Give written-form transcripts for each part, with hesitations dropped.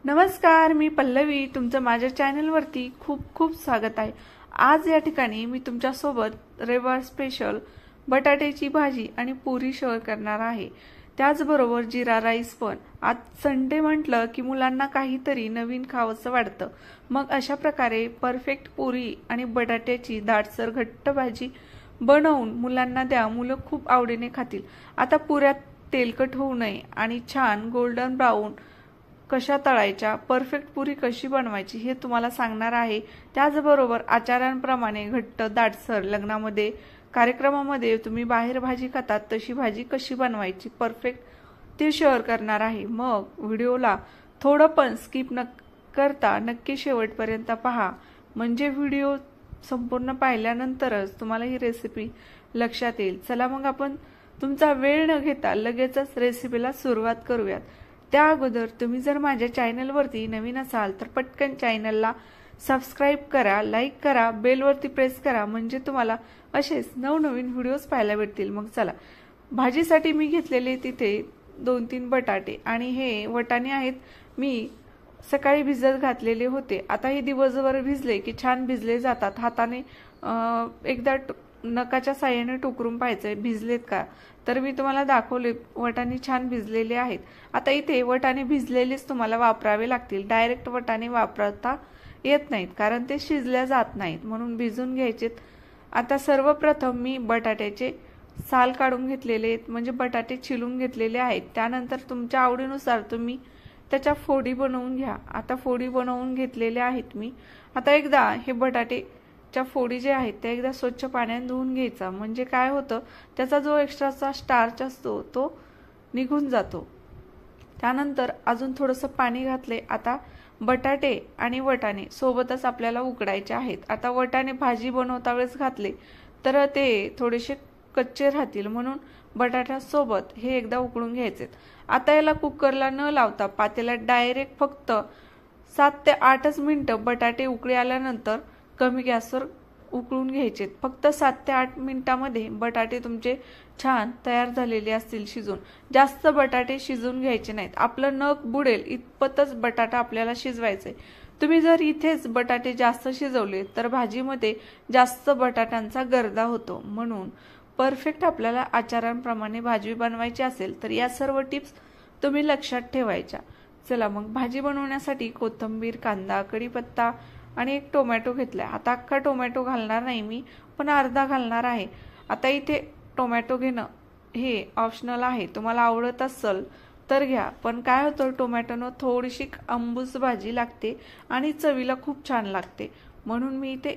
नमस्कार, मी पल्लवी तुमचं माझ्या चॅनलवरती खूप खूप स्वागत आहे। आज या ठिकाणी मी तुमच्या सोबत रविवार स्पेशल बटाट्याची भाजी आणि पुरी शेअर करणार आहे। त्याचबरोबर जीरा राईस पण। आज संडे म्हटलं की मुलांना काहीतरी नवीन खावंसं वाटतं। मग अशा प्रकारे परफेक्ट पुरी आणि बटाट्याची दाटसर घट्ट भाजी बनवून मुलांना द्या, मुलं खूप आवडीने खातील। आता पुऱ्यात तेलकट होऊ नये आणि छान गोल्डन ब्राऊन कशा तळायच्या, परफेक्ट पुरी कशी बनवायची हे तुम्हाला सांगणार आहे। त्याचबरोबर आचारांप्रमाणे घट्ट दाटसर लग्नामध्ये कार्यक्रमामध्ये तुम्ही बाहेर भाजी खातात तशी भाजी कशी बनवायची परफेक्ट ते शेअर करणार आहे। मग व्हिडिओला थोडं पण स्किप न करता नक्की शेवटपर्यंत पहा, म्हणजे व्हिडिओ संपूर्ण पाहिल्यानंतरच तुम्हाला ही रेसिपी लक्षात येईल। चला मग आपण तुमचा वेळ न घेता लगेचच रेसिपीला सुरुवात करूयात। त्या अगोदर तुम्ही जर माझ्या चॅनलवरती नवीन असाल तर पटकन चॅनलला सबस्क्राइब करा, लाईक करा, बेलवरती प्रेस करा, म्हणजे तुम्हाला असेच नवनवीन व्हिडिओज पाहायला भेटतील। मग चला, भाजीसाठी मी घेतलेले तिथे 2-3 बटाटे आणि हे वटाणे आहेत, मी सकाळी भिजत घातलेले होते। आता हे दिवसभर भिजले की छान भिजले जातात। हाताने एकदा नखाच्या साहाय्याने टोकरून पाहायचे भिजलेत का, तर मी तुम्हाला दाखवले वटाणे छान भिजलेले आहेत। आता इथे वटाणे भिजलेलेच तुम्हाला वापरावे लागतील, डायरेक्ट वटाणे वापरता येत नाहीत कारण ते शिजल्या जात नाहीत, म्हणून भिजून घ्यायचेत। आता सर्वप्रथम मी बटाट्याचे साल काढून घेतलेले आहेत, म्हणजे बटाटे चिरून घेतलेले आहेत। त्यानंतर तुमच्या आवडीनुसार तुम्ही त्याच्या फोडी बनवून घ्या। आता फोडी बनवून घेतलेल्या आहेत मी। आता एकदा हे बटाटे फोडी जे आहेत ते एकदा स्वच्छ पाण्याने धुवून घ्यायचा, म्हणजे काय होतं त्याचा जो एक्स्ट्राचा स्टार्च असतो तो निघून जातो। त्यानंतर अजून थोडंसं पाणी घातले। आता बटाटे आणि वटाणे सोबतच आपल्याला उकडायचे आहेत। आता वटाणे भाजी बनवता वेळेस घातले तर ते थोडेसे कच्चे राहतील, म्हणून बटाट्यासोबत हे एकदा उकळून घ्यायचे। आता याला कुकरला न लावता पातेल्यात डायरेक्ट फक्त 7 ते 8 मिनिटं बटाटे उकळी आल्यानंतर कमी गॅसवर उकळून घ्यायचे। फक्त 7 ते 8 मिनिटांमध्ये बटाटे तुमचे छान तयार झालेले असतील शिजून। जास्त बटाटे शिजून घ्यायचे नाहीत, आपलं नख बुडेल इतपतच बटाटा आपल्याला शिजवायचे। तुम्ही जर इथेच बटाटे जास्त शिजवले तर भाजीमध्ये जास्त बटाट्यांचा गर्दा होतो, म्हणून परफेक्ट आपल्याला आचारांप्रमाणे भाजी बनवायची असेल तर या सर्व टिप्स तुम्ही लक्षात ठेवायच्या। चला मग, भाजी बनवण्यासाठी कोथिंबीर, कांदा, कढीपत्ता आणि एक टोमॅटो घेतलाय। आता अख्खा टोमॅटो घालणार नाही मी, पण अर्धा घालणार आहे। आता इथे टोमॅटो घेणं हे ऑप्शनल आहे, तुम्हाला आवडत असेल तर घ्या, पण काय होतं टोमॅटोनं थोडीशी आंबूस भाजी लागते आणि चवीला खूप छान लागते, म्हणून मी इथे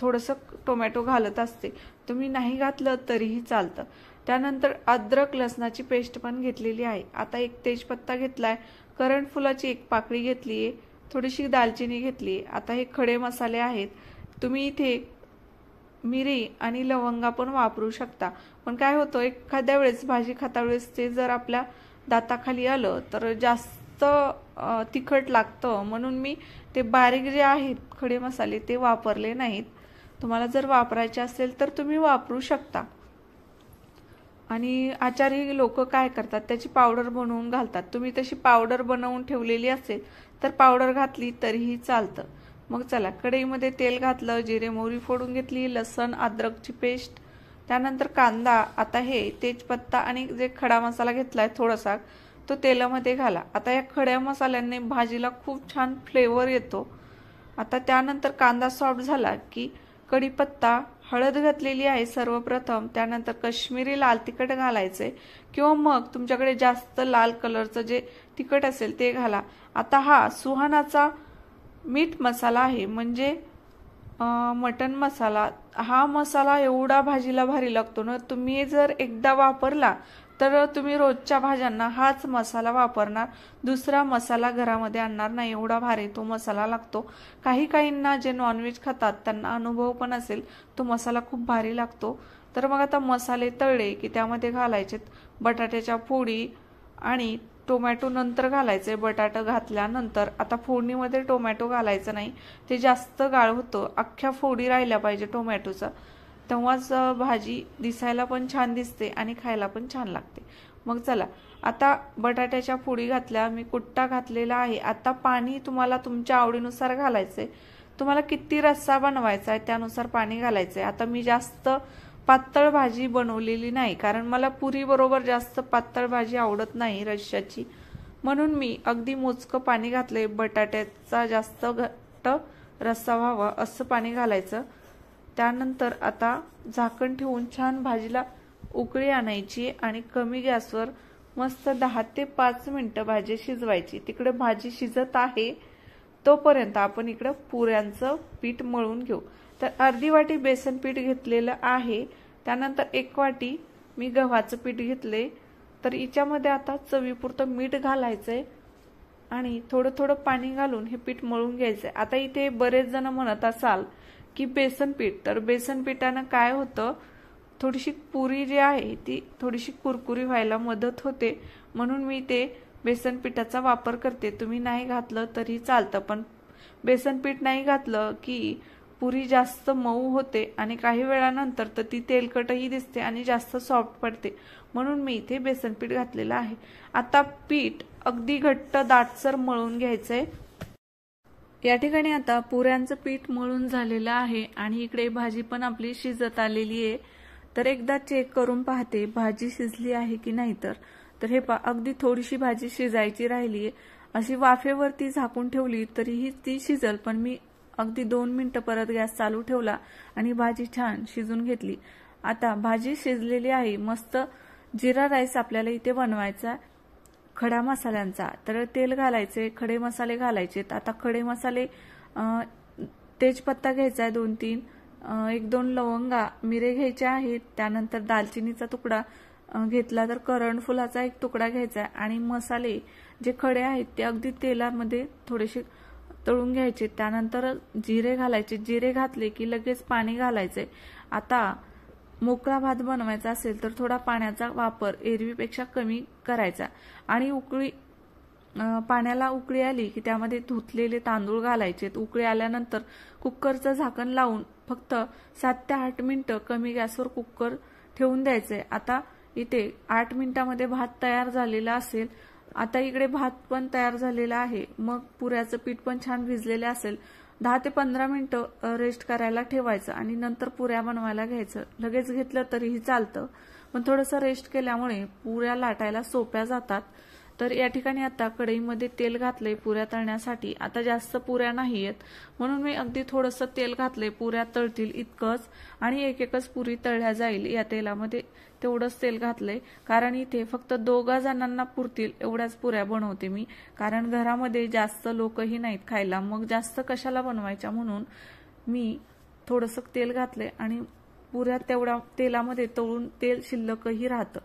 थोडंसं टोमॅटो घालत असते। तुम्ही नाही घातलं तरीही चालतं। त्यानंतर अद्रक लसणाची पेस्ट पण घेतलेली आहे। आता एक तेजपत्ता घेतलाय, करंट फुलाची एक पाकळी घेतली आहे, थोडीशी दालचिनी घेतली। आता हे खडे मसाले आहेत, तुम्ही इथे मिरी आणि लवंगा पण वापरू शकता, पण काय होतं एखाद्या वेळेस भाजी खाता वेळेस ते जर आपल्या दाताखाली आलं तर जास्त तिखट लागतं, म्हणून मी ते बारीक जे आहेत खडे मसाले ते वापरले नाहीत। तुम्हाला जर वापरायचे असेल तर तुम्ही वापरू शकता। आणि आचारी लोक काय करतात त्याची पावडर बनवून घालतात, तुम्ही तशी पावडर बनवून ठेवलेली असेल तर पावडर घातली तरीही चालतं। मग चला, कढईमध्ये तेल घातलं, जिरे मोहरी फोडून घेतली, लसण अद्रकची पेस्ट, त्यानंतर कांदा। आता हे तेजपत्ता आणि जे खडा मसाला घेतलाय थोडासा तो तेलामध्ये घाला। आता या खड्या मसाल्यांनी भाजीला खूप छान फ्लेवर येतो। आता त्यानंतर कांदा सॉफ्ट झाला की कढीपत्ता, हळद घातलेली आहे सर्वप्रथम, त्यानंतर काश्मीरी लाल तिखट घालायचे, किंवा मग तुमच्याकडे जास्त लाल कलरचं जे तिखट असेल ते घाला। आता हा सुहानाचा मीठ मसाला आहे, म्हणजे मटन मसाला। हा मसाला एवढा भाजीला भारी लागतो ना, तुम्ही जर एकदा वापरला तर तुम्ही रोजच्या भाज्यांना हाच मसाला वापरणार, दुसरा मसाला घरामध्ये आणणार नाही, एवढा भारी तो मसाला लागतो। काहींना जे नॉनव्हेज खातात त्यांना अनुभव पण असेल, तो मसाला खूप भारी लागतो। तर मग आता मसाले तळले की त्यामध्ये घालायचे बटाट्याच्या फोडी आणि टोमॅटो नंतर घालायचे। बटाटा घातल्यानंतर आता फोडणीमध्ये टोमॅटो घालायचं नाही, ते जास्त गाळ होतं, अख्ख्या फोडी राहिल्या पाहिजे टोमॅटोचा, तेव्हाच भाजी दिसायला पण छान दिसते आणि खायला पण छान लागते। मग चला, आता बटाट्याच्या फोडी घातल्या, मी कुट्टा घातलेला आहे। आता पाणी तुम्हाला तुमच्या आवडीनुसार घालायचंय, तुम्हाला किती रस्सा बनवायचा आहे त्यानुसार पाणी घालायचंय। आता मी जास्त पातळ भाजी बनवलेली नाही, कारण मला पुरी बरोबर जास्त पातळ भाजी आवडत नाही रश्श्याची, म्हणून मी अगदी मोजकं पाणी घातले। बटाट्याचा जास्त घट्ट रस्सा व्हावा असं पाणी घालायचं। त्यानंतर आता झाकण ठेवून छान भाजीला उकळी आणायची आणि कमी गॅसवर मस्त 10 ते 5 मिनिटं भाजी शिजवायची। तिकडे भाजी शिजत आहे तोपर्यंत आपण इकडे पुऱ्यांचं पीठ मळून घेऊ। तर अर्धी वाटी बेसन पीठ घेतलेलं आहे, त्यानंतर 1 वाटी मी गव्हाचं पीठ घेतले। तर याच्यामध्ये आता चवीपुरतं मीठ घालायचंय आणि थोडं थोडं पाणी घालून हे पीठ मळून घ्यायचंय। आता इथे बरेच जण म्हणत असाल की बेसन पीठ, तर बेसन पिठानं काय होतं, थोडीशी पुरी जी आहे ती थोडीशी कुरकुरी व्हायला मदत होते, म्हणून मी ते बेसन पिठाचा वापर करते। तुम्ही नाही घातलं तरी चालतं, पण बेसन पीठ नाही घातलं की पुरी जास्त मऊ होते आणि काही वेळानंतर तर ती तेलकटही दिसते आणि जास्त सॉफ्ट पडते, म्हणून मी इथे बेसन पीठ घातलेलं आहे। आता पीठ अगदी घट्ट दाटसर मळून घ्यायचंय। या ठिकाणी आता पुऱ्यांचं पीठ मळून झालेलं आहे आणि इकडे भाजी पण आपली शिजत आलेली आहे। तर एकदा चेक करून पाहते भाजी शिजली आहे की नाही। तर हे पहा, अगदी थोडीशी भाजी शिजायची राहिली आहे, अशी वाफेवरती झाकून ठेवली तरीही ती शिजल, पण मी अगदी 2 मिनिटं परत गॅस चालू ठेवला आणि भाजी छान शिजून घेतली। आता भाजी शिजलेली आहे। मस्त जिरा राईस आपल्याला इथे बनवायचा खडा मसाल्यांचा। तर तेल घालायचे, खडे मसाले घालायचे। आता खडे मसाले तेजपत्ता घ्यायचा आहे 2-3, 1-2 लवंगा, मिरे घ्यायचे आहेत, त्यानंतर दालचिनीचा तुकडा घेतला तर करणफुलाचा 1 तुकडा घ्यायचा आहे आणि मसाले जे खडे आहेत ते अगदी तेलामध्ये थोडेसे तळून घ्यायचे। त्यानंतर जिरे घालायचे, जिरे घातले की लगेच पाणी घालायचे। आता मोकळा भात बनवायचा असेल तर थोडा पाण्याचा वापर एरवीपेक्षा कमी करायचा आणि पाण्याला उकळी आली की त्यामध्ये धुतलेले तांदूळ घालायचे। उकळी आल्यानंतर कुकरचं झाकण लावून फक्त 7 ते 8 मिनिटं कमी गॅसवर कुकर ठेवून द्यायचे। आता इथे 8 मिनिटांमध्ये भात तयार झालेला असेल। आता इकडे भात पण तयार झालेला आहे, मग पुऱ्याचं पीठ पण छान भिजलेलं असेल। 10 ते 15 मिनिटं रेस्ट करायला ठेवायचं आणि नंतर पुऱ्या बनवायला घ्यायचं। लगेच घेतलं तरीही चालतं, पण थोडंसं रेस्ट केल्यामुळे पुऱ्या लाटायला सोप्या जातात। तर या ठिकाणी आता कढईमध्ये तेल घातले पुऱ्या तळण्यासाठी। आता जास्त पुऱ्या नाही आहेत, म्हणून मी अगदी थोडंसं तेल घातले, पुऱ्या तळतील इतकंच आणि एकच पुरी तळल्या जाईल या तेलामध्ये, तेवढंच तेल घातले। कारण इथे फक्त 2 जणांना पुरतील एवढ्याच पुऱ्या बनवते मी, कारण घरामध्ये जास्त लोकही नाहीत खायला, मग जास्त कशाला बनवायच्या, म्हणून मी थोडंसं तेल घातले आणि पुऱ्या तेवढ्या तेलामध्ये तळून तेल शिल्लकही राहतं।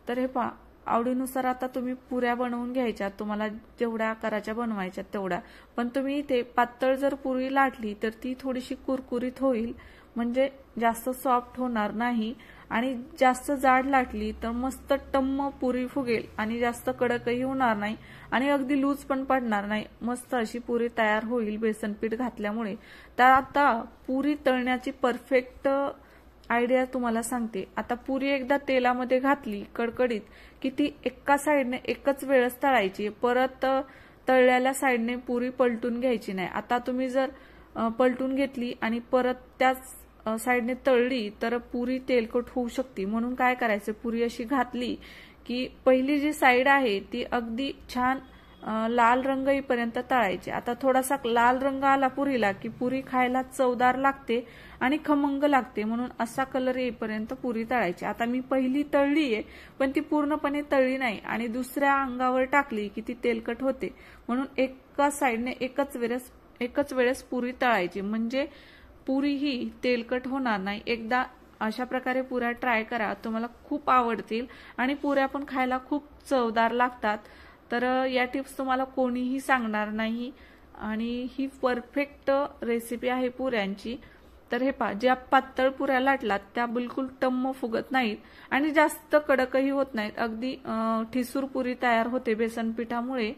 तर हे पहा, आवडीनुसार आता तुम्ही पुऱ्या बनवून घ्यायच्या, तुम्हाला जेवढ्या आकाराच्या बनवायच्या तेवढ्या, पण तुम्ही इथे पातळ जर पुरी लाटली तर ती थोडीशी कुरकुरीत होईल, म्हणजे जास्त सॉफ्ट होणार नाही, आणि जास्त जाड लाटली तर मस्त टम्म पुरी फुगेल आणि जास्त कडकही होणार नाही आणि अगदी लूज पण पडणार नाही, मस्त अशी पुरी तयार होईल बेसन पीठ घातल्यामुळे। तर आता पुरी तळण्याची परफेक्ट आयडिया तुम्हाला सांगते। आता पुरी एकदा तेलामध्ये घातली कडकडीत की ती एका साइडने एकच वेळच तळायची, परत तळलेल्या साइडने पुरी पलटून घ्यायची नाही। आता तुम्ही जर पलटून घेतली आणि परत त्याच साइडने तळली तर पुरी तेलकट होऊ शकते, म्हणून काय करायचं, पुरी अशी घातली की पहिली जी साइड आहे ती अगदी छान लाल रंग येईपर्यंत तळायची। आता थोडासा लाल रंग आला पुरीला की पुरी खायला चवदार लागते आणि खमंग लागते, म्हणून असा कलर येईपर्यंत पुरी तळायची। आता मी पहिली तळली आहे, पण ती पूर्णपणे तळली नाही आणि दुसऱ्या अंगावर टाकली की ती तेलकट होते, म्हणून एका साइडने एकच वेळेस पुरी तळायची, म्हणजे पुरी ही तेलकट होणार नाही। एकदा अशा प्रकारे पुऱ्या ट्राय करा, तुम्हाला खूप आवडतील आणि पुऱ्या पण खायला खूप चवदार लागतात। तर या टिप्स तुम्हाला कोणीही सांगणार नाही आणि ही परफेक्ट रेसिपी आहे पुऱ्यांची। तर हे पहा, ज्या पातळ पुऱ्या लाटलात त्या बिलकुल टम्म फुगत नाहीत आणि जास्त कडकही होत नाहीत, अगदी ठिसूर पुरी तयार होते बेसन पिठामुळे,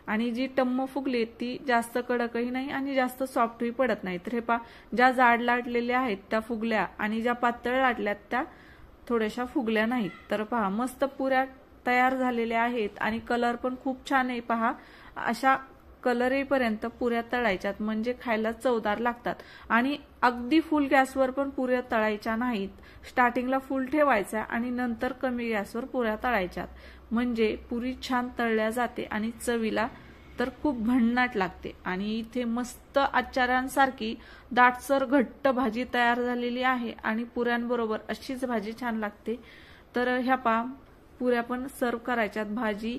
आणि जी टम्म फुगली ती जास्त कडकही नाही आणि जास्त सॉफ्टही पडत नाही। तर हे पहा, ज्या जाड लाटलेल्या आहेत त्या फुगल्या आणि ज्या पातळ लाटल्यात त्या थोड्याशा फुगल्या नाहीत। तर पहा, मस्त पुऱ्या तयार झालेले आहेत आणि कलर पण खूप छान आहे पहा. अशा कलर येईपर्यंत पुऱ्या तळायच्यात म्हणजे खायला चवदार लागतात. आणि अगदी फुल गॅसवर पण पुऱ्या तळायच्या नाहीत. स्टार्टिंगला फुल ठेवायचा आणि नंतर कमी गॅसवर पुऱ्या तळायच्यात म्हणजे पुरी छान तळल्या जाते आणि चवीला तर खूप भन्नाट लागते. आणि इथे मस्त आचार्यांसारखी दाटसर घट्ट भाजी तयार झालेली आहे आणि पुऱ्यांबरोबर अशीच भाजी छान लागते. तर ह्या पुऱ्या पण सर्व करायच्यात. भाजी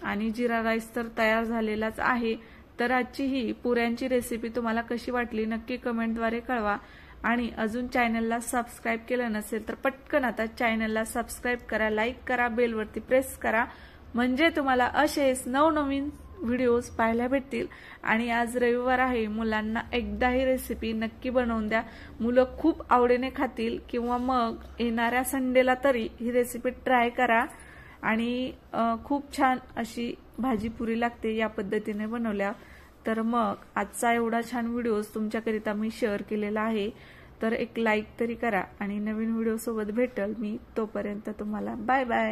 आणि जिरा राईस तर तयार झालेलाच आहे. तर आजची ही पुऱ्यांची रेसिपी तुम्हाला कशी वाटली नक्की कमेंटद्वारे कळवा. आणि अजून चॅनलला सबस्क्राईब केलं नसेल तर पटकन आता चॅनलला सबस्क्राईब करा, लाईक करा, बेलवरती प्रेस करा म्हणजे तुम्हाला असेच नवनवीन व्हिडिओज पाहायला भेटतील. आणि आज रविवार आहे, मुलांना एकदा ही रेसिपी नक्की बनवून द्या. मुलं खूप आवडीने खातील. किंवा मग येणाऱ्या संडेला तरी ही रेसिपी ट्राय करा. आणि खूप छान अशी भाजी पुरी लागते या पद्धतीने बनवल्या. तर मग आजचा एवढा छान व्हिडिओ तुमच्याकरिता मी शेअर केलेला आहे. तर एक लाईक तरी करा आणि नवीन व्हिडिओ सोबत भेटल मी. तोपर्यंत तुम्हाला बाय बाय.